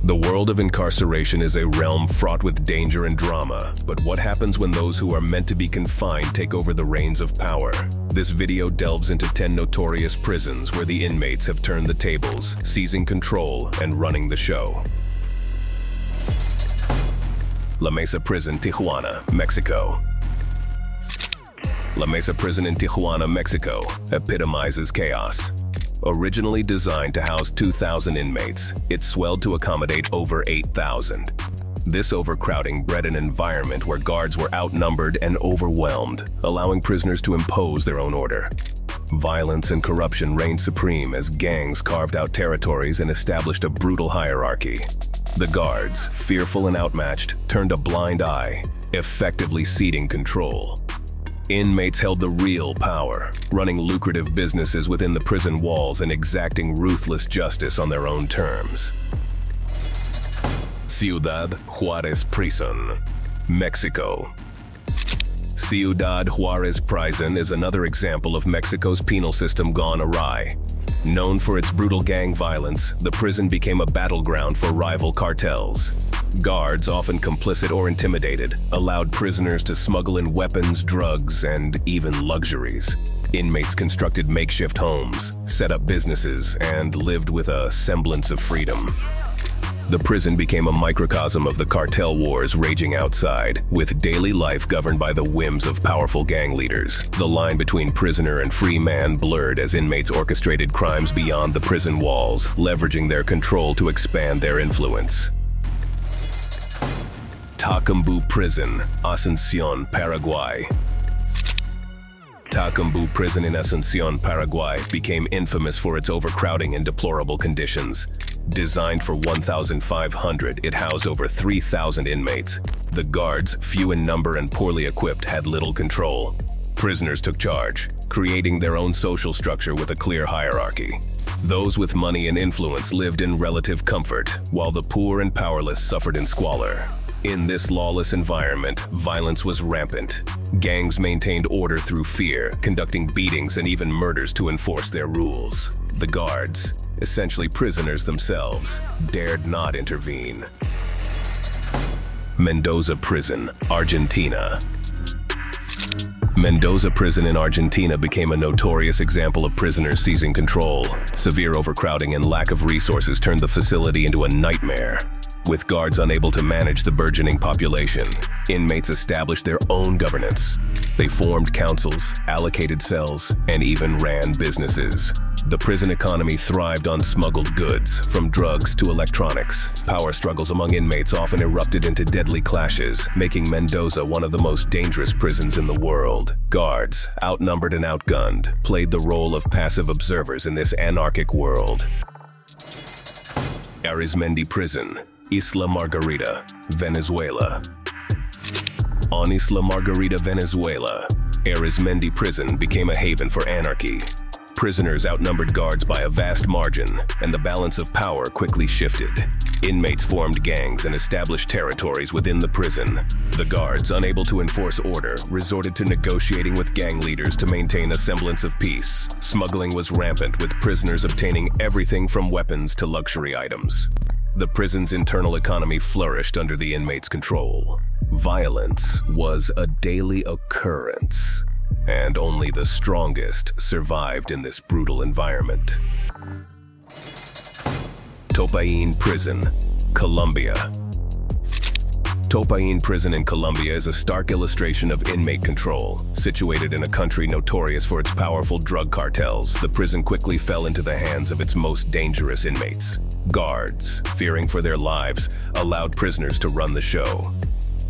The world of incarceration is a realm fraught with danger and drama, but what happens when those who are meant to be confined take over the reins of power? This video delves into 10 notorious prisons where the inmates have turned the tables, seizing control and running the show. La Mesa Prison, Tijuana, Mexico. La Mesa Prison in Tijuana, Mexico, epitomizes chaos. Originally designed to house 2,000 inmates, it swelled to accommodate over 8,000. This overcrowding bred an environment where guards were outnumbered and overwhelmed, allowing prisoners to impose their own order. Violence and corruption reigned supreme as gangs carved out territories and established a brutal hierarchy. The guards, fearful and outmatched, turned a blind eye, effectively ceding control. Inmates held the real power, running lucrative businesses within the prison walls and exacting ruthless justice on their own terms. Ciudad Juárez Prison, Mexico. Ciudad Juárez Prison is another example of Mexico's penal system gone awry. Known for its brutal gang violence, the prison became a battleground for rival cartels. Guards, often complicit or intimidated, allowed prisoners to smuggle in weapons, drugs, and even luxuries. Inmates constructed makeshift homes, set up businesses, and lived with a semblance of freedom. The prison became a microcosm of the cartel wars raging outside, with daily life governed by the whims of powerful gang leaders. The line between prisoner and free man blurred as inmates orchestrated crimes beyond the prison walls, leveraging their control to expand their influence. Tacumbu Prison, Asunción, Paraguay. Tacumbu Prison in Asunción, Paraguay became infamous for its overcrowding and deplorable conditions. Designed for 1,500, it housed over 3,000 inmates. The guards, few in number and poorly equipped, had little control. Prisoners took charge, creating their own social structure with a clear hierarchy. Those with money and influence lived in relative comfort, while the poor and powerless suffered in squalor. In this lawless environment, violence was rampant. Gangs maintained order through fear, conducting beatings and even murders to enforce their rules. The guards, essentially prisoners themselves, dared not intervene. Mendoza Prison, Argentina. Mendoza Prison in Argentina became a notorious example of prisoners seizing control. Severe overcrowding and lack of resources turned the facility into a nightmare. With guards unable to manage the burgeoning population, inmates established their own governance. They formed councils, allocated cells, and even ran businesses. The prison economy thrived on smuggled goods, from drugs to electronics. Power struggles among inmates often erupted into deadly clashes, making Mendoza one of the most dangerous prisons in the world. Guards, outnumbered and outgunned, played the role of passive observers in this anarchic world. Arizmendi Prison, Isla Margarita, Venezuela. On Isla Margarita, Venezuela, Arizmendi Prison became a haven for anarchy. Prisoners outnumbered guards by a vast margin, and the balance of power quickly shifted. Inmates formed gangs and established territories within the prison. The guards, unable to enforce order, resorted to negotiating with gang leaders to maintain a semblance of peace. Smuggling was rampant, with prisoners obtaining everything from weapons to luxury items. The prison's internal economy flourished under the inmates' control. Violence was a daily occurrence, and only the strongest survived in this brutal environment. Topain Prison, Colombia. Topain Prison in Colombia is a stark illustration of inmate control. Situated in a country notorious for its powerful drug cartels, the prison quickly fell into the hands of its most dangerous inmates. Guards, fearing for their lives, allowed prisoners to run the show.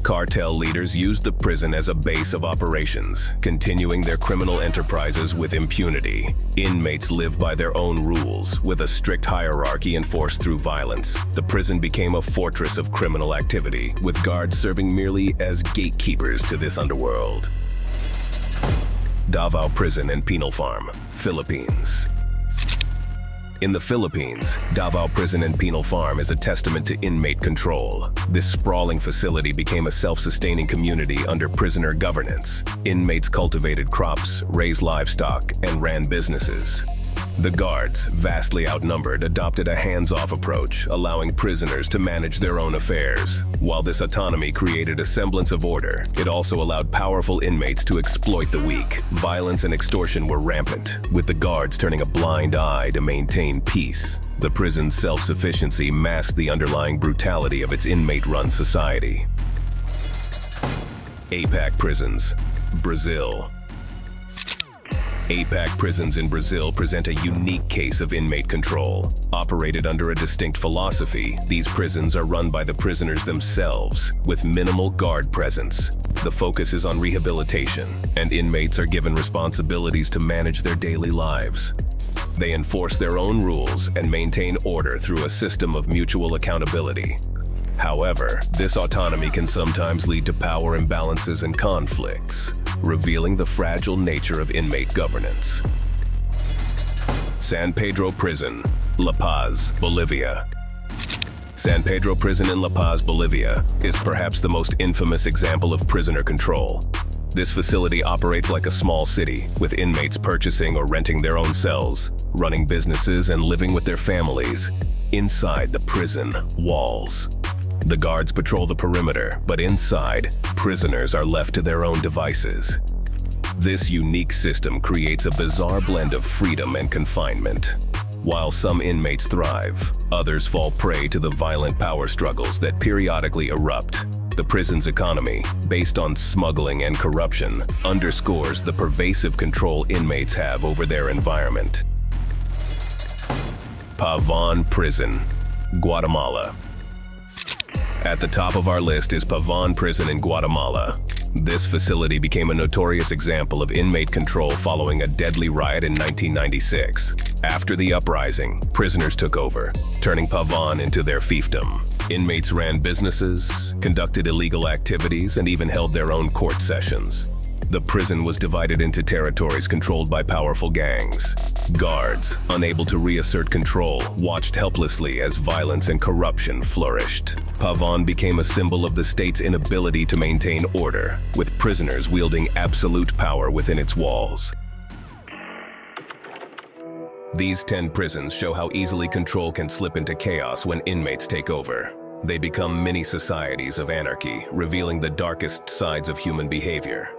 Cartel leaders used the prison as a base of operations, continuing their criminal enterprises with impunity. Inmates lived by their own rules, with a strict hierarchy enforced through violence. The prison became a fortress of criminal activity, with guards serving merely as gatekeepers to this underworld. Davao Prison and Penal Farm, Philippines. In the Philippines, Davao Prison and Penal Farm is a testament to inmate control. This sprawling facility became a self-sustaining community under prisoner governance. Inmates cultivated crops, raised livestock, and ran businesses. The guards, vastly outnumbered, adopted a hands-off approach, allowing prisoners to manage their own affairs. While this autonomy created a semblance of order, it also allowed powerful inmates to exploit the weak. Violence and extortion were rampant, with the guards turning a blind eye to maintain peace. The prison's self-sufficiency masked the underlying brutality of its inmate-run society. APAC prisons, Brazil. APAC prisons in Brazil present a unique case of inmate control. Operated under a distinct philosophy, these prisons are run by the prisoners themselves, with minimal guard presence. The focus is on rehabilitation, and inmates are given responsibilities to manage their daily lives. They enforce their own rules and maintain order through a system of mutual accountability. However, this autonomy can sometimes lead to power imbalances and conflicts, revealing the fragile nature of inmate governance. San Pedro Prison, La Paz, Bolivia. San Pedro Prison in La Paz, Bolivia, is perhaps the most infamous example of prisoner control. This facility operates like a small city, with inmates purchasing or renting their own cells, running businesses and living with their families inside the prison walls. The guards patrol the perimeter, but inside, prisoners are left to their own devices. This unique system creates a bizarre blend of freedom and confinement. While some inmates thrive, others fall prey to the violent power struggles that periodically erupt. The prison's economy, based on smuggling and corruption, underscores the pervasive control inmates have over their environment. Pavón Prison, Guatemala. At the top of our list is Pavón Prison in Guatemala. This facility became a notorious example of inmate control following a deadly riot in 1996. After the uprising, prisoners took over, turning Pavón into their fiefdom. Inmates ran businesses, conducted illegal activities, and even held their own court sessions. The prison was divided into territories controlled by powerful gangs. Guards, unable to reassert control, watched helplessly as violence and corruption flourished. Pavón became a symbol of the state's inability to maintain order, with prisoners wielding absolute power within its walls. These 10 prisons show how easily control can slip into chaos when inmates take over. They become mini societies of anarchy, revealing the darkest sides of human behavior.